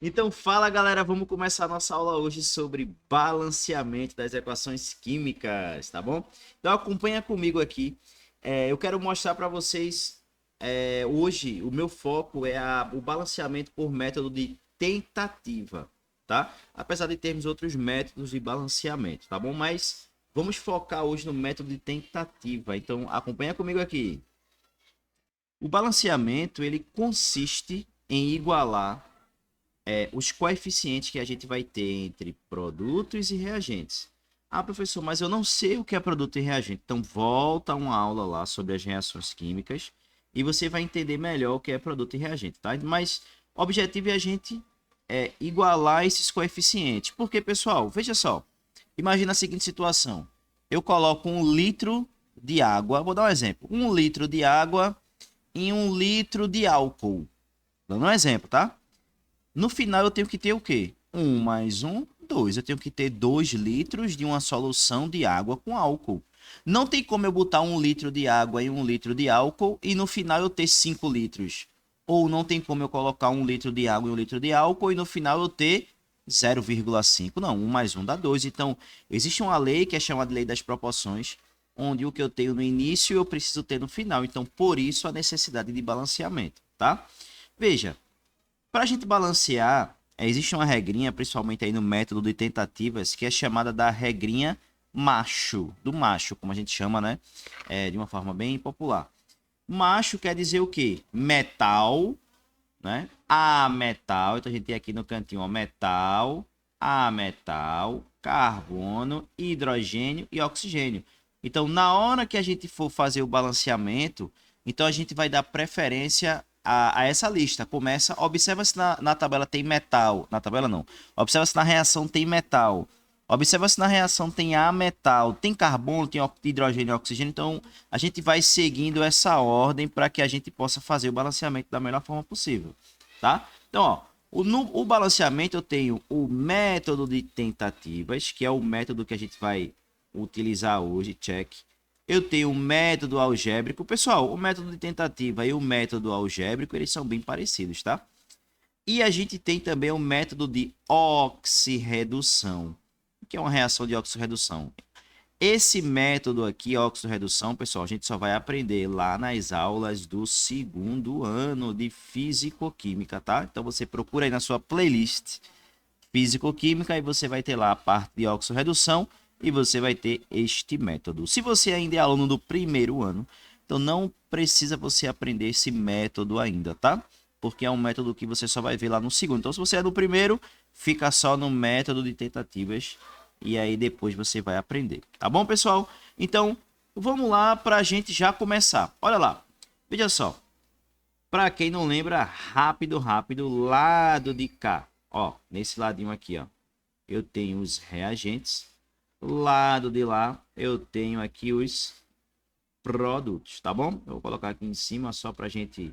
Então fala galera, vamos começar a nossa aula hoje sobre balanceamento das equações químicas, tá bom? Então acompanha comigo aqui. Eu quero mostrar para vocês hoje o meu foco é o balanceamento por método de tentativa, tá? Apesar de termos outros métodos de balanceamento, tá bom? Mas vamos focar hoje no método de tentativa. Então acompanha comigo aqui. O balanceamento ele consiste em igualar os coeficientes que a gente vai ter entre produtos e reagentes. Ah, professor, mas eu não sei o que é produto e reagente. Então, volta uma aula lá sobre as reações químicas e você vai entender melhor o que é produto e reagente, tá? Mas o objetivo é a gente igualar esses coeficientes. Porque, pessoal, veja só. Imagina a seguinte situação. Eu coloco 1 litro de água, vou dar um exemplo. 1 litro de água em 1 litro de álcool. Dando um exemplo, tá? No final eu tenho que ter o quê? 1 mais 1, 2. Eu tenho que ter 2 litros de uma solução de água com álcool. Não tem como eu botar 1 litro de água em 1 litro de álcool e no final eu ter 5 litros. Ou não tem como eu colocar 1 litro de água em 1 litro de álcool e no final eu ter 0,5. Não, 1 mais 1 dá 2. Então, existe uma lei que é chamada de lei das proporções, onde o que eu tenho no início eu preciso ter no final. Então, por isso a necessidade de balanceamento, tá? Veja, para a gente balancear, existe uma regrinha, principalmente aí no método de tentativas, que é chamada da regrinha macho, do macho, como a gente chama, né? De uma forma bem popular. Macho quer dizer o quê? Metal, né? A metal, então a gente tem aqui no cantinho, ó, metal, a metal, carbono, hidrogênio e oxigênio. Então, na hora que a gente for fazer o balanceamento, então a gente vai dar preferência a essa lista. Começa, observa se na tabela tem metal. Na tabela não. Observa se na reação tem metal. Observa se na reação tem ametal, tem carbono, tem hidrogênio e oxigênio. Então, a gente vai seguindo essa ordem para que a gente possa fazer o balanceamento da melhor forma possível, tá? Então, ó, no balanceamento eu tenho o método de tentativas, que é o método que a gente vai utilizar hoje, check. Eu tenho o método algébrico. Pessoal, o método de tentativa e o método algébrico, eles são bem parecidos, tá? E a gente tem também o método de oxirredução, que é uma reação de oxirredução. Esse método aqui, oxirredução, pessoal, a gente só vai aprender lá nas aulas do 2º ano de Físico-Química, tá? Então você procura aí na sua playlist Físico-Química e você vai ter lá a parte de oxirredução e você vai ter este método. Se você ainda é aluno do 1º ano, então não precisa você aprender esse método ainda, tá? Porque é um método que você só vai ver lá no 2º. Então, se você é do 1º, fica só no método de tentativas e aí depois você vai aprender. Tá bom, pessoal? Então, vamos lá para a gente já começar. Olha lá, veja só. Para quem não lembra, rápido, lado de cá. Ó, nesse ladinho aqui, ó, eu tenho os reagentes. Lado de lá, eu tenho aqui os produtos, tá bom? Eu vou colocar aqui em cima só pra gente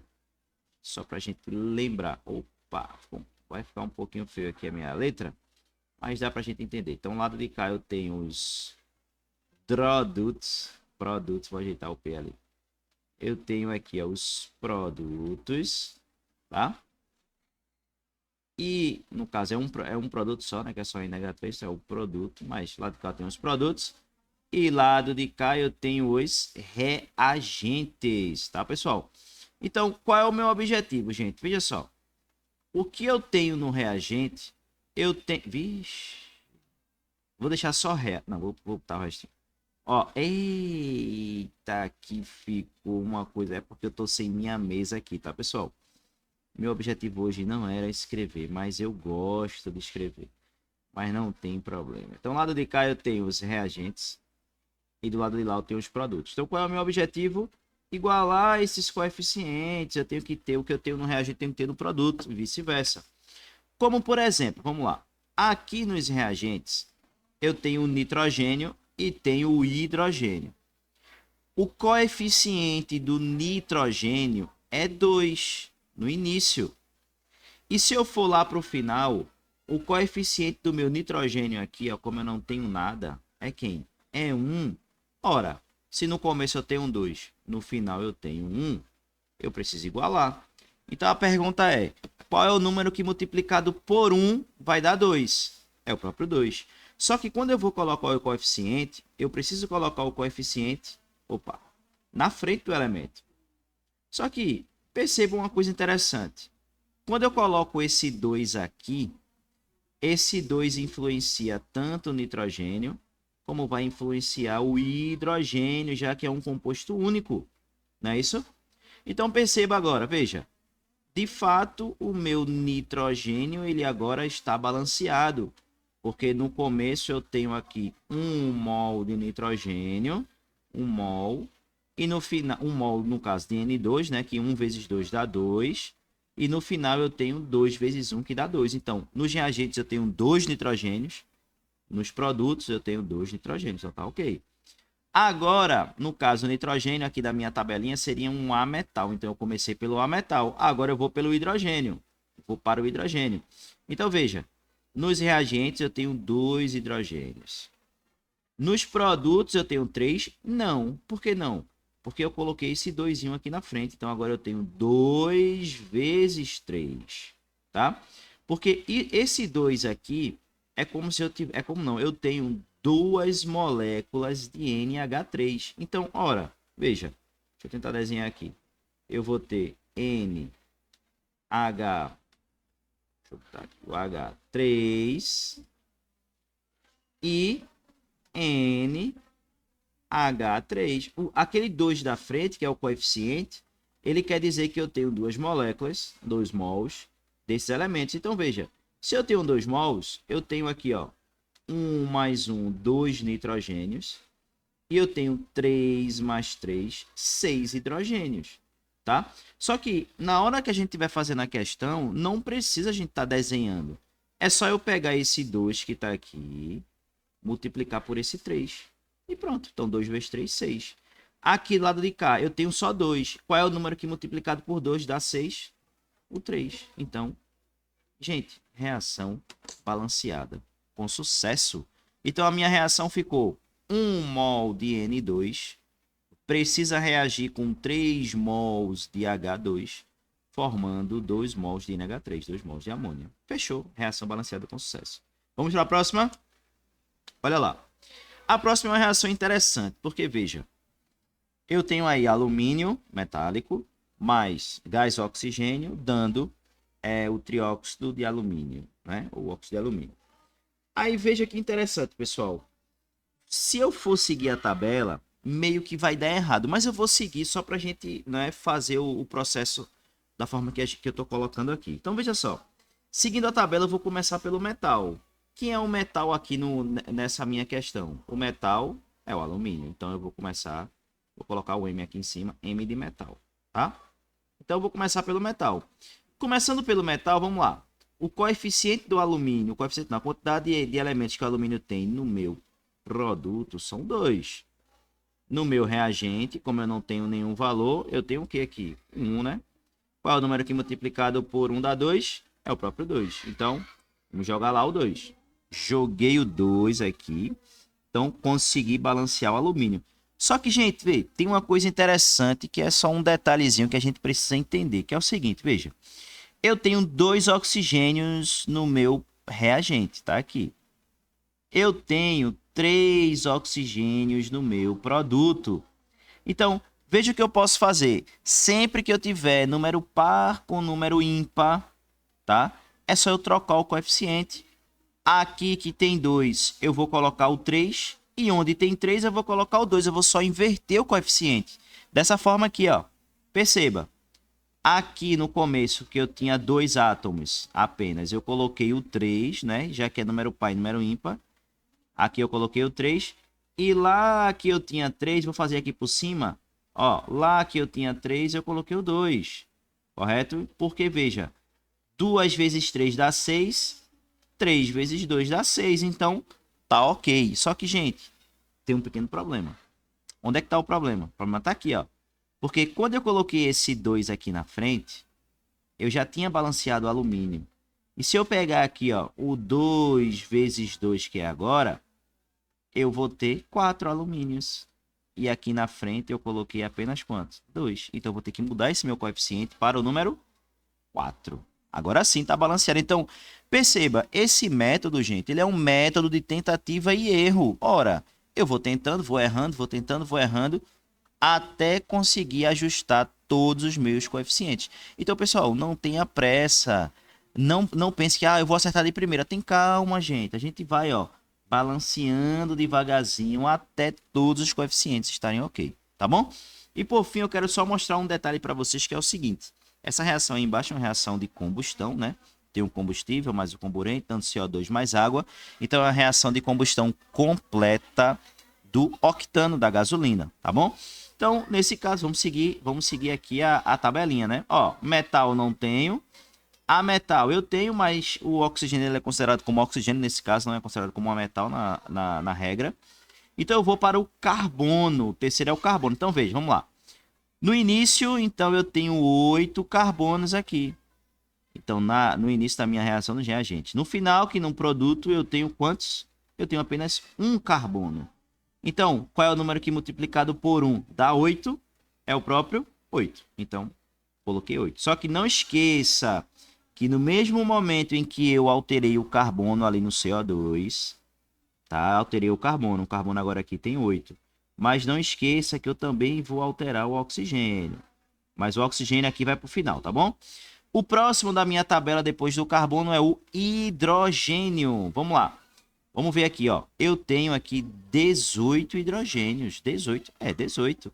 lembrar. Opa, vai ficar um pouquinho feio aqui a minha letra, mas dá pra gente entender. Então, lado de cá eu tenho os produtos, vou ajeitar o P ali. Eu tenho aqui ó, os produtos, tá? E, no caso, é um produto só, né? Que é só em negativez, é o produto. Mas lado de cá tem os produtos. E lado de cá eu tenho os reagentes, tá, pessoal? Então, qual é o meu objetivo, gente? Veja só. O que eu tenho no reagente, eu tenho... Vixe. Vou deixar só ré. Não, vou botar o restinho. Ó, eita, que ficou uma coisa. É porque eu tô sem minha mesa aqui, tá, pessoal? Meu objetivo hoje não era escrever, mas eu gosto de escrever. Mas não tem problema. Então, do lado de cá eu tenho os reagentes e do lado de lá eu tenho os produtos. Então, qual é o meu objetivo? Igualar esses coeficientes. Eu tenho que ter o que eu tenho no reagente, eu tenho que ter no produto e vice-versa. Como, por exemplo, vamos lá. Aqui nos reagentes, eu tenho o nitrogênio e tenho o hidrogênio. O coeficiente do nitrogênio é 2 no início. E se eu for lá para o final, o coeficiente do meu nitrogênio aqui, ó, como eu não tenho nada, é quem? É 1. Ora, se no começo eu tenho 2, no final eu tenho 1, eu preciso igualar. Então a pergunta é, Qual é o número que multiplicado por 1 vai dar 2? É o próprio 2. Só que quando eu vou colocar o coeficiente, eu preciso colocar o coeficiente, na frente do elemento. Só que perceba uma coisa interessante. Quando eu coloco esse 2 aqui, esse 2 influencia tanto o nitrogênio, como vai influenciar o hidrogênio, já que é um composto único. Não é isso? Então perceba agora, veja. De fato, o meu nitrogênio ele agora está balanceado. Porque no começo eu tenho aqui 1 mol de nitrogênio, 1 mol. E no final, 1 mol no caso de N2, né? Que 1 vezes 2 dá 2. E no final eu tenho 2 vezes 1, que dá 2. Então, nos reagentes eu tenho 2 nitrogênios. Nos produtos eu tenho 2 nitrogênios. Então tá ok. Agora, no caso, o nitrogênio aqui da minha tabelinha seria um A metal. Então eu comecei pelo A metal. Agora eu vou pelo hidrogênio. Vou para o hidrogênio. Então veja. Nos reagentes eu tenho 2 hidrogênios. Nos produtos eu tenho 3? Não. Por que não? Porque eu coloquei esse 2 aqui na frente. Então agora eu tenho 2 vezes 3. Tá? Porque esse 2 aqui é como se eu tivesse... É como não. Eu tenho 2 moléculas de NH3. Então, ora, veja. Deixa eu tentar desenhar aqui. Eu vou ter NH... Deixa eu botar aqui o H3 e NH3. Aquele 2 da frente, que é o coeficiente, ele quer dizer que eu tenho 2 moléculas, 2 mols desses elementos. Então, veja, se eu tenho 2 mols, eu tenho aqui, ó, 1 mais 1, 2 nitrogênios. E eu tenho 3 mais 3, 6 hidrogênios. Tá? Só que na hora que a gente estiver fazendo a questão, não precisa a gente estar desenhando. É só eu pegar esse 2 que está aqui, multiplicar por esse 3. E pronto. Então 2 vezes 3, 6. Aqui do lado de cá, eu tenho só 2. Qual é o número que multiplicado por 2 dá 6? O 3. Então, gente, reação balanceada. Com sucesso. Então a minha reação ficou 1 mol de N2 precisa reagir com 3 mols de H2, formando 2 mols de NH3, 2 mols de amônia. Fechou. Reação balanceada com sucesso. Vamos para a próxima? Olha lá. A próxima é uma reação interessante, porque veja, eu tenho aí alumínio metálico mais gás oxigênio, dando o trióxido de alumínio, né? O óxido de alumínio. Aí veja que interessante, pessoal. Se eu for seguir a tabela, meio que vai dar errado, mas eu vou seguir só para a gente, né, fazer o processo da forma que eu estou colocando aqui. Então veja só, seguindo a tabela eu vou começar pelo metal. Quem é o metal aqui nessa minha questão? O metal é o alumínio, então eu vou colocar o M aqui em cima, M de metal, tá? Então eu vou começar pelo metal. Começando pelo metal, vamos lá. O coeficiente do alumínio, a quantidade de elementos que o alumínio tem no meu produto são 2. No meu reagente, como eu não tenho nenhum valor, eu tenho o que aqui? 1, né? Qual é o número que multiplicado por 1 dá 2? É o próprio 2. Então, vamos jogar lá o 2. Joguei o 2 aqui. Então, consegui balancear o alumínio. Só que, gente, vê, tem uma coisa interessante que é só um detalhezinho que a gente precisa entender, que é o seguinte, veja. Eu tenho 2 oxigênios no meu reagente, tá aqui. Eu tenho 3 oxigênios no meu produto. Então, veja o que eu posso fazer. Sempre que eu tiver número par com número ímpar, tá? É só eu trocar o coeficiente. Aqui que tem 2, eu vou colocar o 3. E onde tem 3, eu vou colocar o 2. Eu vou só inverter o coeficiente. Dessa forma aqui, ó. Perceba. Aqui no começo, que eu tinha 2 átomos apenas, eu coloquei o 3, né? Já que é número par e número ímpar. Aqui eu coloquei o 3. E lá que eu tinha 3, vou fazer aqui por cima. Ó, lá que eu tinha 3, eu coloquei o 2. Correto? Porque, veja, 2 vezes 3 dá 6. 3 vezes 2 dá 6. Então, tá ok. Só que, gente, tem um pequeno problema. Onde é que tá o problema? O problema tá aqui, ó. Porque quando eu coloquei esse 2 aqui na frente, eu já tinha balanceado o alumínio. E se eu pegar aqui, ó, o 2 vezes 2, que é agora, eu vou ter 4 alumínios. E aqui na frente eu coloquei apenas quantos? 2. Então eu vou ter que mudar esse meu coeficiente para o número 4. Agora sim está balanceado. Então, perceba, esse método, gente, ele é um método de tentativa e erro. Ora, eu vou tentando, vou errando, vou tentando, vou errando, até conseguir ajustar todos os meus coeficientes. Então, pessoal, não tenha pressa. Não pense que eu vou acertar de primeira. Tem calma, gente. A gente vai, ó, balanceando devagarzinho até todos os coeficientes estarem ok, tá bom? E por fim, eu quero só mostrar um detalhe para vocês que é o seguinte. Essa reação aí embaixo é uma reação de combustão, né? Tem um combustível mais o comburente, tanto CO2 mais água. Então, é a reação de combustão completa do octano da gasolina, tá bom? Então, nesse caso, vamos seguir aqui a tabelinha, né? Ó, metal não tenho. A metal eu tenho, mas o oxigênio ele é considerado como oxigênio, nesse caso não é considerado como uma metal na regra. Então, eu vou para o carbono. O terceiro é o carbono. Então, veja, vamos lá. No início, então, eu tenho 8 carbonos aqui. Então, no início da minha reação do reagente. No final, que no produto, eu tenho quantos? Eu tenho apenas um carbono. Então, qual é o número que multiplicado por 1 dá 8? É o próprio 8. Então, coloquei 8. Só que não esqueça que no mesmo momento em que eu alterei o carbono ali no CO2, tá? Alterei o carbono agora aqui tem 8. Mas não esqueça que eu também vou alterar o oxigênio. Mas o oxigênio aqui vai para o final, tá bom? O próximo da minha tabela depois do carbono é o hidrogênio. Vamos lá. Vamos ver aqui, ó. Eu tenho aqui 18 hidrogênios. 18.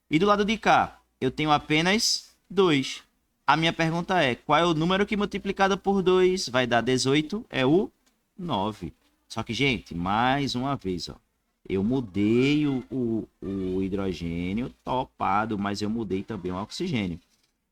E do lado de cá, eu tenho apenas 2. A minha pergunta é, qual é o número que multiplicado por 2 vai dar 18? É o 9. Só que, gente, mais uma vez, ó. Eu mudei o hidrogênio topado, mas eu mudei também o oxigênio.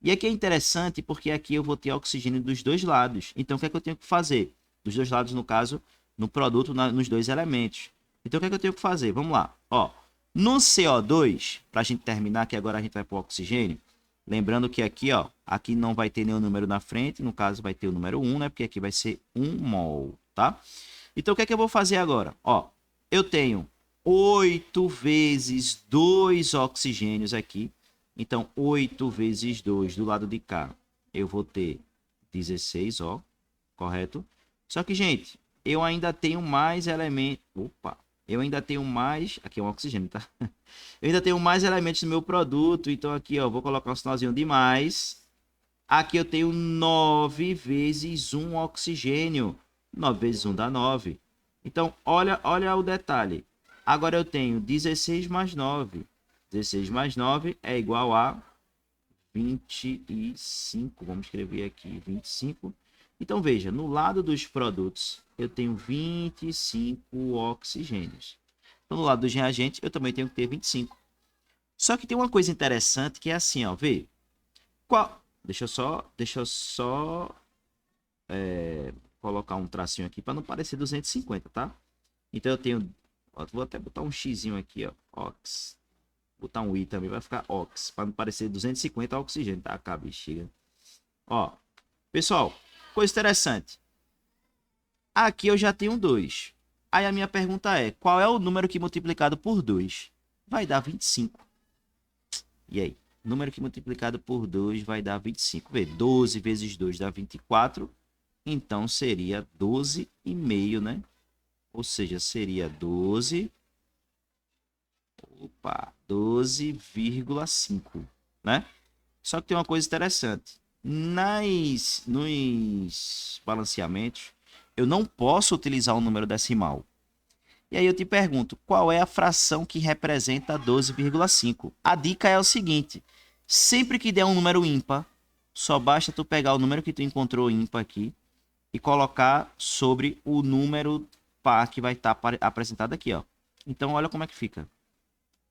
E aqui é interessante porque aqui eu vou ter oxigênio dos dois lados. Então, o que é que eu tenho que fazer? Dos dois lados, no caso, no produto, nos dois elementos. Então, o que é que eu tenho que fazer? Vamos lá. Ó, no CO2, para a gente terminar, que agora a gente vai para o oxigênio. Lembrando que aqui, ó, aqui não vai ter nenhum número na frente. No caso, vai ter o número 1, né? Porque aqui vai ser 1 mol, tá? Então, o que é que eu vou fazer agora? Ó, eu tenho 8 vezes 2 oxigênios aqui. Então, 8 vezes 2 do lado de cá, eu vou ter 16, ó, correto? Só que, gente, eu ainda tenho mais elementos. Opa! Eu ainda tenho mais. Aqui é um oxigênio, tá? Eu ainda tenho mais elementos no meu produto. Então, aqui, ó, vou colocar um sinalzinho de mais. Aqui eu tenho 9 vezes 1 oxigênio. 9 vezes 1 dá 9. Então, olha o detalhe. Agora eu tenho 16 mais 9. 16 mais 9 é igual a 25. Vamos escrever aqui 25. Então, veja, no lado dos produtos, eu tenho 25 oxigênios. Então, no lado dos reagentes, eu também tenho que ter 25. Só que tem uma coisa interessante que é assim, ó, vê. Deixa eu só colocar um tracinho aqui para não parecer 250, tá? Então, eu tenho... Ó, vou até botar um xizinho aqui, ó, ox. Botar um i também, vai ficar ox, para não parecer 250 oxigênio, tá? A bexiga. Ó, pessoal, coisa interessante. Aqui eu já tenho 2. Aí a minha pergunta é, qual é o número que multiplicado por 2 vai dar 25? E aí? Número que multiplicado por 2 vai dar 25. Vê, 12 vezes 2 dá 24. Então seria 12,5, né? Ou seja, seria 12,5, né? Só que tem uma coisa interessante. Nos balanceamentos, eu não posso utilizar um número decimal. E aí eu te pergunto, qual é a fração que representa 12,5? A dica é o seguinte, sempre que der um número ímpar, só basta tu pegar o número que tu encontrou ímpar aqui e colocar sobre o número par que vai estar apresentado aqui, ó. Então, olha como é que fica.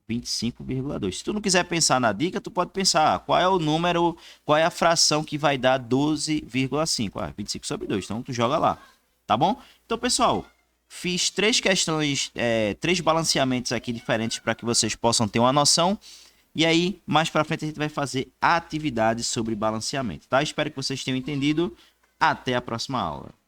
25,2. Se tu não quiser pensar na dica, tu pode pensar qual é o número, qual é a fração que vai dar 12,5. 25 sobre 2. Então, tu joga lá, tá bom? Então, pessoal, fiz 3 questões, 3 balanceamentos aqui diferentes para que vocês possam ter uma noção. E aí, mais para frente, a gente vai fazer atividades sobre balanceamento, tá? Espero que vocês tenham entendido. Até a próxima aula.